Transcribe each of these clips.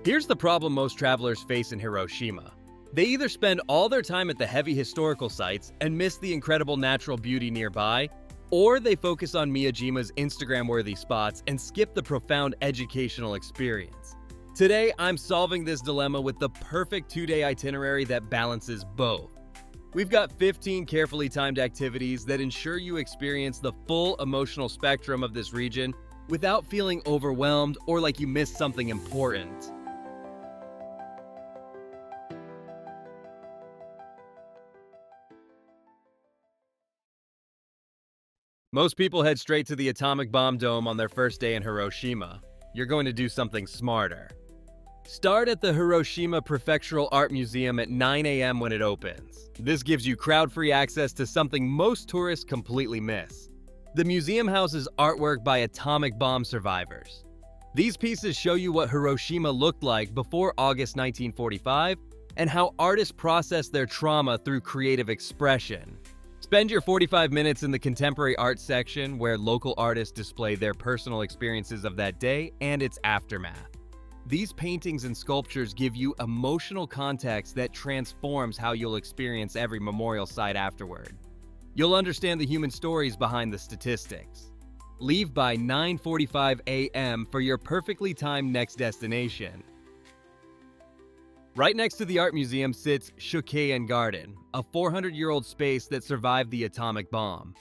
Here's the problem most travelers face in Hiroshima. They either spend all their time at the heavy historical sites and miss the incredible natural beauty nearby, or they focus on Miyajima's Instagram-worthy spots and skip the profound educational experience. Today, I'm solving this dilemma with the perfect 2-day itinerary that balances both. We've got 15 carefully timed activities that ensure you experience the full emotional spectrum of this region without feeling overwhelmed or like you missed something important. Most people head straight to the atomic bomb dome on their first day in Hiroshima. You're going to do something smarter. Start at the Hiroshima Prefectural Art Museum at 9 a.m. when it opens. This gives you crowd-free access to something most tourists completely miss. The museum houses artwork by atomic bomb survivors. These pieces show you what Hiroshima looked like before August 1945 and how artists processed their trauma through creative expression. Spend your 45 minutes in the contemporary art section where local artists display their personal experiences of that day and its aftermath. These paintings and sculptures give you emotional context that transforms how you'll experience every memorial site afterward. You'll understand the human stories behind the statistics. Leave by 9:45 a.m. for your perfectly timed next destination. Right next to the art museum sits Shukkeien Garden, a 400-year-old space that survived the atomic bomb.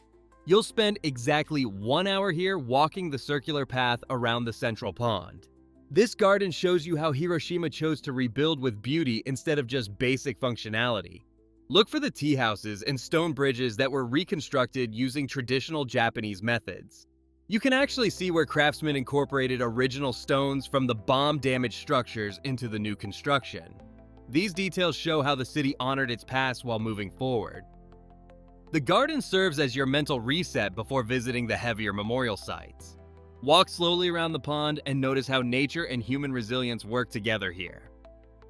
You'll spend exactly 1 hour here walking the circular path around the central pond. This garden shows you how Hiroshima chose to rebuild with beauty instead of just basic functionality. Look for the tea houses and stone bridges that were reconstructed using traditional Japanese methods. You can actually see where craftsmen incorporated original stones from the bomb-damaged structures into the new construction. These details show how the city honored its past while moving forward. The garden serves as your mental reset before visiting the heavier memorial sites. Walk slowly around the pond and notice how nature and human resilience work together here.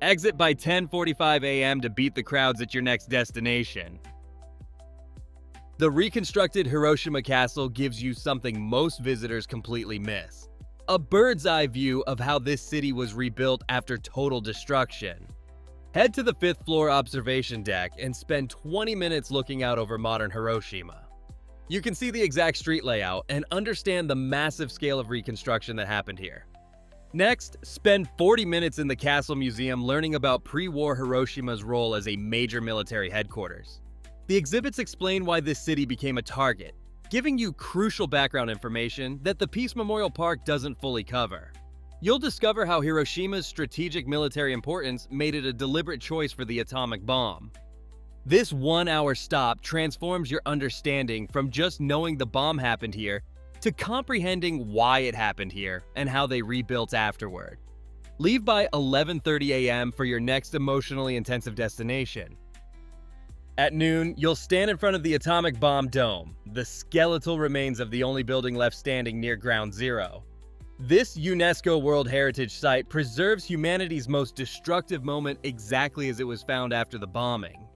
Exit by 10:45 a.m. to beat the crowds at your next destination. The reconstructed Hiroshima Castle gives you something most visitors completely miss: a bird's-eye view of how this city was rebuilt after total destruction. Head to the 5th floor observation deck and spend 20 minutes looking out over modern Hiroshima. You can see the exact street layout and understand the massive scale of reconstruction that happened here. Next, spend 40 minutes in the Castle Museum learning about pre-war Hiroshima's role as a major military headquarters. The exhibits explain why this city became a target, giving you crucial background information that the Peace Memorial Park doesn't fully cover. You'll discover how Hiroshima's strategic military importance made it a deliberate choice for the atomic bomb. This 1-hour stop transforms your understanding from just knowing the bomb happened here to comprehending why it happened here and how they rebuilt afterward. Leave by 11:30 a.m. for your next emotionally intensive destination. At noon, you'll stand in front of the atomic bomb dome, the skeletal remains of the only building left standing near Ground Zero. This UNESCO World Heritage Site preserves humanity's most destructive moment exactly as it was found after the bombing.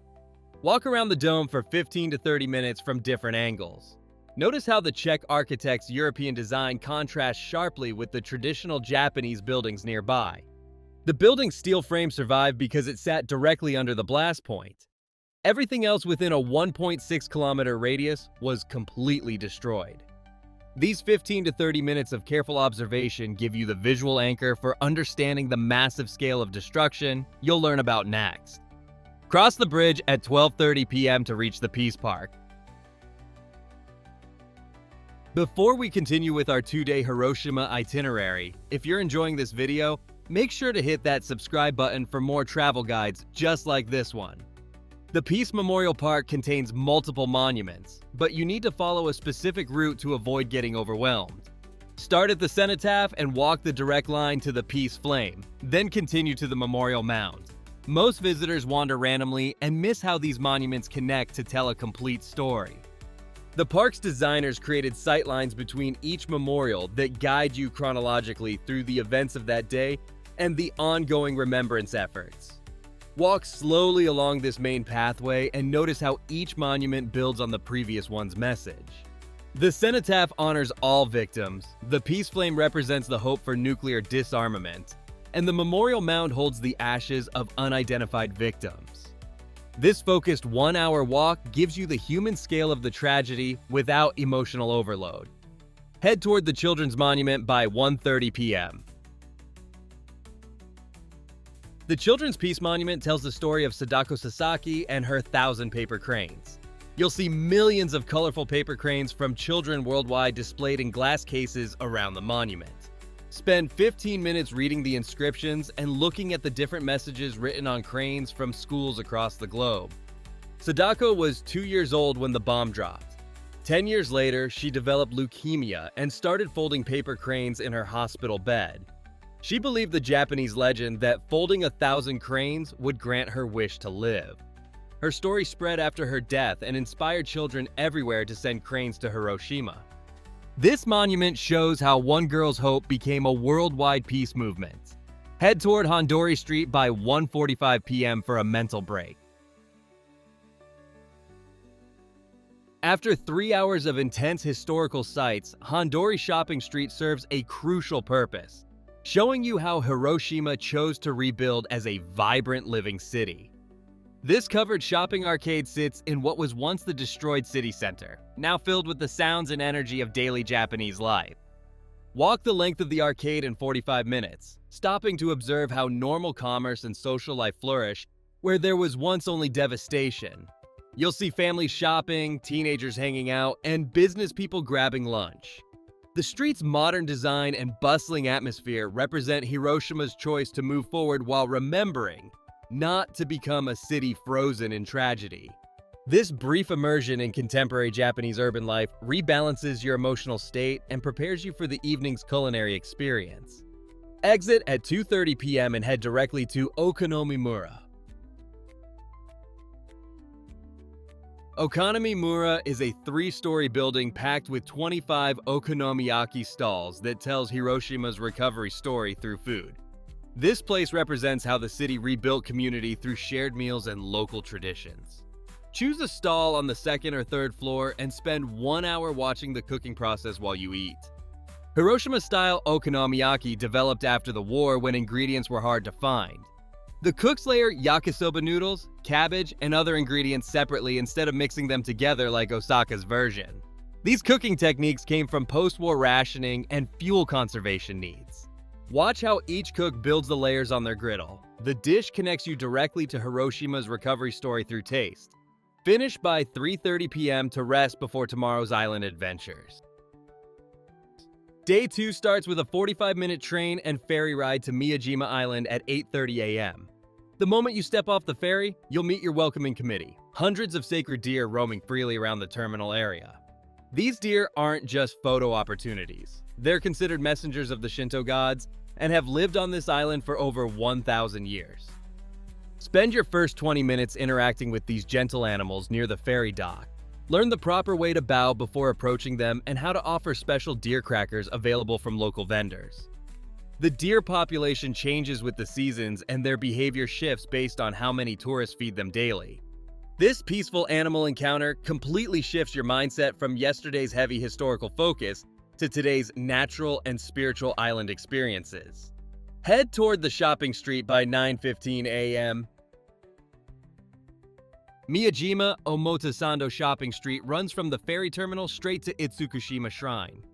Walk around the dome for 15 to 30 minutes from different angles. Notice how the Czech architect's European design contrasts sharply with the traditional Japanese buildings nearby. The building's steel frame survived because it sat directly under the blast point. Everything else within a 1.6-kilometer radius was completely destroyed. These 15 to 30 minutes of careful observation give you the visual anchor for understanding the massive scale of destruction you'll learn about next. Cross the bridge at 12:30 p.m. to reach the Peace Park. Before we continue with our 2-day Hiroshima itinerary, if you're enjoying this video, make sure to hit that subscribe button for more travel guides just like this one. The Peace Memorial Park contains multiple monuments, but you need to follow a specific route to avoid getting overwhelmed. Start at the cenotaph and walk the direct line to the Peace Flame, then continue to the Memorial Mound. Most visitors wander randomly and miss how these monuments connect to tell a complete story. The park's designers created sightlines between each memorial that guide you chronologically through the events of that day and the ongoing remembrance efforts. Walk slowly along this main pathway and notice how each monument builds on the previous one's message. The cenotaph honors all victims. The peace flame represents the hope for nuclear disarmament. and the memorial mound holds the ashes of unidentified victims. This focused 1-hour walk gives you the human scale of the tragedy without emotional overload. Head toward the Children's Monument by 1:30 p.m. The Children's Peace Monument tells the story of Sadako Sasaki and her 1,000 paper cranes. You'll see millions of colorful paper cranes from children worldwide displayed in glass cases around the monument. Spend 15 minutes reading the inscriptions and looking at the different messages written on cranes from schools across the globe. Sadako was 2 years old when the bomb dropped. 10 years later, she developed leukemia and started folding paper cranes in her hospital bed. She believed the Japanese legend that folding 1,000 cranes would grant her wish to live. Her story spread after her death and inspired children everywhere to send cranes to Hiroshima. This monument shows how one girl's hope became a worldwide peace movement. Head toward Hondori Street by 1:45 p.m. for a mental break. After 3 hours of intense historical sites, Hondori Shopping Street serves a crucial purpose, showing you how Hiroshima chose to rebuild as a vibrant living city. This covered shopping arcade sits in what was once the destroyed city center, now filled with the sounds and energy of daily Japanese life. Walk the length of the arcade in 45 minutes, stopping to observe how normal commerce and social life flourish where there was once only devastation. You'll see families shopping, teenagers hanging out, and business people grabbing lunch. The street's modern design and bustling atmosphere represent Hiroshima's choice to move forward while remembering not to become a city frozen in tragedy. This brief immersion in contemporary Japanese urban life rebalances your emotional state and prepares you for the evening's culinary experience. Exit at 2:30 p.m. and head directly to Okonomimura. Okonomimura is a 3-story building packed with 25 okonomiyaki stalls that tells Hiroshima's recovery story through food. This place represents how the city rebuilt community through shared meals and local traditions. Choose a stall on the 2nd or 3rd floor and spend 1 hour watching the cooking process while you eat. Hiroshima-style okonomiyaki developed after the war when ingredients were hard to find. The cooks layer yakisoba noodles, cabbage, and other ingredients separately instead of mixing them together like Osaka's version. These cooking techniques came from post-war rationing and fuel conservation needs. Watch how each cook builds the layers on their griddle. The dish connects you directly to Hiroshima's recovery story through taste. Finish by 3:30 p.m. to rest before tomorrow's island adventures. Day 2 starts with a 45-minute train and ferry ride to Miyajima Island at 8:30 a.m. The moment you step off the ferry, you'll meet your welcoming committee, hundreds of sacred deer roaming freely around the terminal area. These deer aren't just photo opportunities. They're considered messengers of the Shinto gods and have lived on this island for over 1,000 years. Spend your first 20 minutes interacting with these gentle animals near the ferry dock. Learn the proper way to bow before approaching them and how to offer special deer crackers available from local vendors. The deer population changes with the seasons and their behavior shifts based on how many tourists feed them daily. This peaceful animal encounter completely shifts your mindset from yesterday's heavy historical focus to today's natural and spiritual island experiences. Head toward the shopping street by 9:15 a.m. Miyajima Omotesando Shopping Street runs from the ferry terminal straight to Itsukushima Shrine.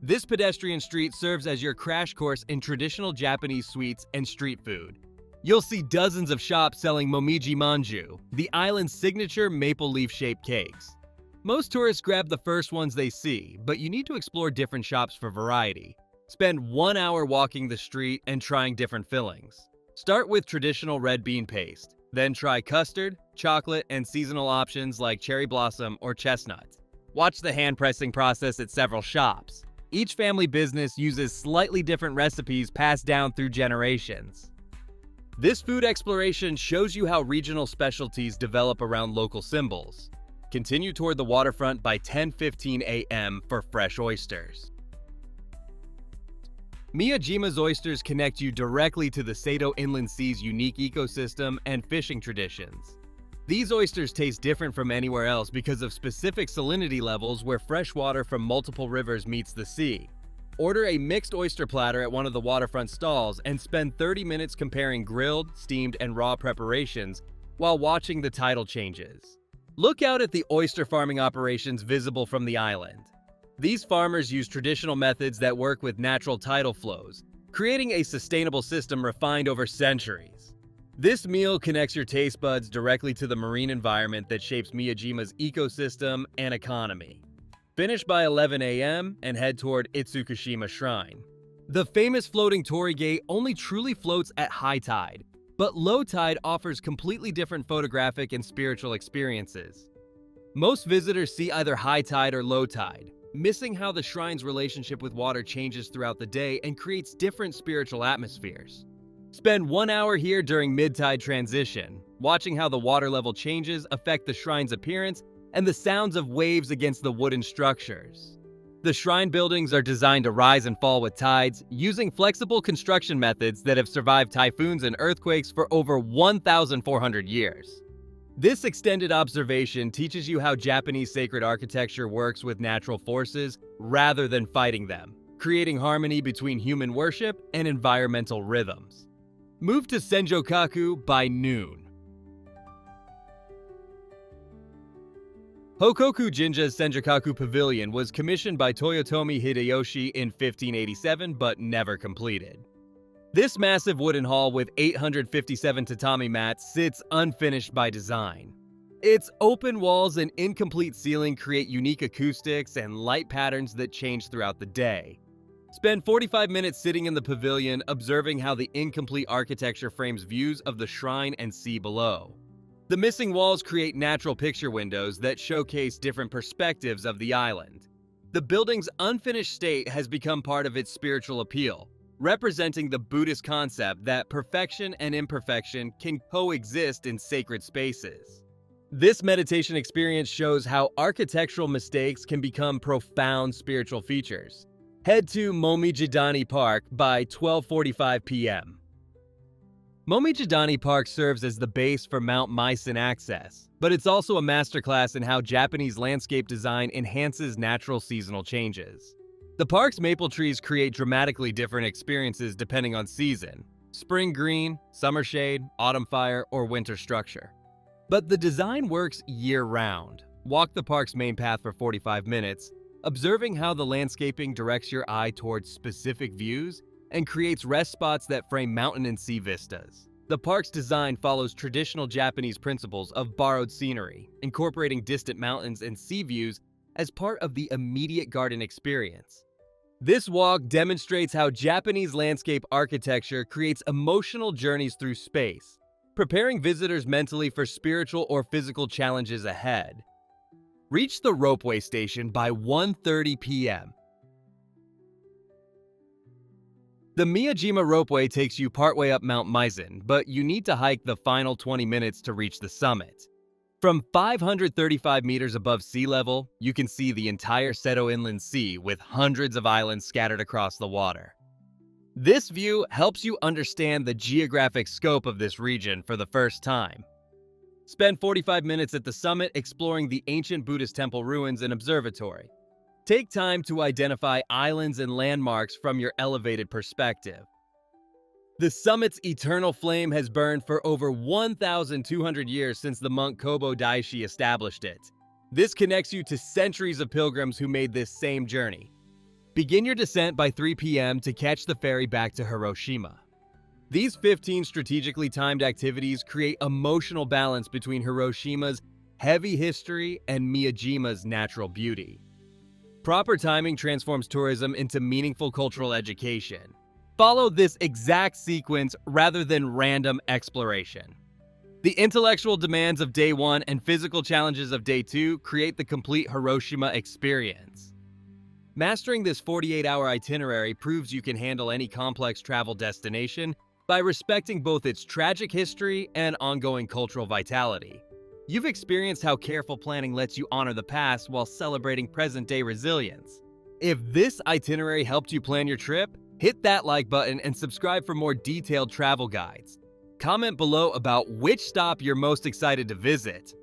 This pedestrian street serves as your crash course in traditional Japanese sweets and street food. You'll see dozens of shops selling Momiji Manju, the island's signature maple leaf-shaped cakes. Most tourists grab the first ones they see, but you need to explore different shops for variety. Spend 1 hour walking the street and trying different fillings. Start with traditional red bean paste, then try custard, chocolate, and seasonal options like cherry blossom or chestnut. Watch the hand-pressing process at several shops. Each family business uses slightly different recipes passed down through generations. This food exploration shows you how regional specialties develop around local symbols. Continue toward the waterfront by 10:15 a.m. for fresh oysters. Miyajima's oysters connect you directly to the Sato Inland Sea's unique ecosystem and fishing traditions. These oysters taste different from anywhere else because of specific salinity levels where fresh water from multiple rivers meets the sea. order a mixed oyster platter at one of the waterfront stalls and spend 30 minutes comparing grilled, steamed, and raw preparations while watching the tidal changes. Look out at the oyster farming operations visible from the island. These farmers use traditional methods that work with natural tidal flows, creating a sustainable system refined over centuries. This meal connects your taste buds directly to the marine environment that shapes Miyajima's ecosystem and economy. Finish by 11 a.m. and head toward Itsukushima Shrine. The famous floating torii gate only truly floats at high tide, but low tide offers completely different photographic and spiritual experiences. Most visitors see either high tide or low tide, missing how the shrine's relationship with water changes throughout the day and creates different spiritual atmospheres. Spend 1 hour here during mid-tide transition, watching how the water level changes affect the shrine's appearance and the sounds of waves against the wooden structures. The shrine buildings are designed to rise and fall with tides, using flexible construction methods that have survived typhoons and earthquakes for over 1,400 years. This extended observation teaches you how Japanese sacred architecture works with natural forces rather than fighting them, creating harmony between human worship and environmental rhythms. Move to Senjokaku by noon. Hokoku Jinja's Senjokaku Pavilion was commissioned by Toyotomi Hideyoshi in 1587 but never completed. This massive wooden hall with 857 tatami mats sits unfinished by design. Its open walls and incomplete ceiling create unique acoustics and light patterns that change throughout the day. Spend 45 minutes sitting in the pavilion, observing how the incomplete architecture frames views of the shrine and sea below. The missing walls create natural picture windows that showcase different perspectives of the island. The building's unfinished state has become part of its spiritual appeal, representing the Buddhist concept that perfection and imperfection can coexist in sacred spaces. This meditation experience shows how architectural mistakes can become profound spiritual features. Head to Momijidani Park by 12:45 p.m. Momijidani Park serves as the base for Mount Misen access, but it's also a masterclass in how Japanese landscape design enhances natural seasonal changes. The park's maple trees create dramatically different experiences depending on season: spring green, summer shade, autumn fire, or winter structure. But the design works year-round. Walk the park's main path for 45 minutes, observing how the landscaping directs your eye towards specific views and creates rest spots that frame mountain and sea vistas. The park's design follows traditional Japanese principles of borrowed scenery, incorporating distant mountains and sea views as part of the immediate garden experience. This walk demonstrates how Japanese landscape architecture creates emotional journeys through space, preparing visitors mentally for spiritual or physical challenges ahead. Reach the ropeway station by 1:30 p.m. The Miyajima ropeway takes you partway up Mount Misen, but you need to hike the final 20 minutes to reach the summit. From 535 meters above sea level, you can see the entire Seto Inland Sea with hundreds of islands scattered across the water. This view helps you understand the geographic scope of this region for the first time. Spend 45 minutes at the summit exploring the ancient Buddhist temple ruins and observatory. Take time to identify islands and landmarks from your elevated perspective. The summit's eternal flame has burned for over 1,200 years since the monk Kobo Daishi established it. This connects you to centuries of pilgrims who made this same journey. Begin your descent by 3 p.m. to catch the ferry back to Hiroshima. These 15 strategically timed activities create emotional balance between Hiroshima's heavy history and Miyajima's natural beauty. Proper timing transforms tourism into meaningful cultural education. Follow this exact sequence rather than random exploration. The intellectual demands of day 1 and physical challenges of day 2 create the complete Hiroshima experience. Mastering this 48-hour itinerary proves you can handle any complex travel destination by respecting both its tragic history and ongoing cultural vitality. You've experienced how careful planning lets you honor the past while celebrating present-day resilience. If this itinerary helped you plan your trip, hit that like button and subscribe for more detailed travel guides. Comment below about which stop you're most excited to visit.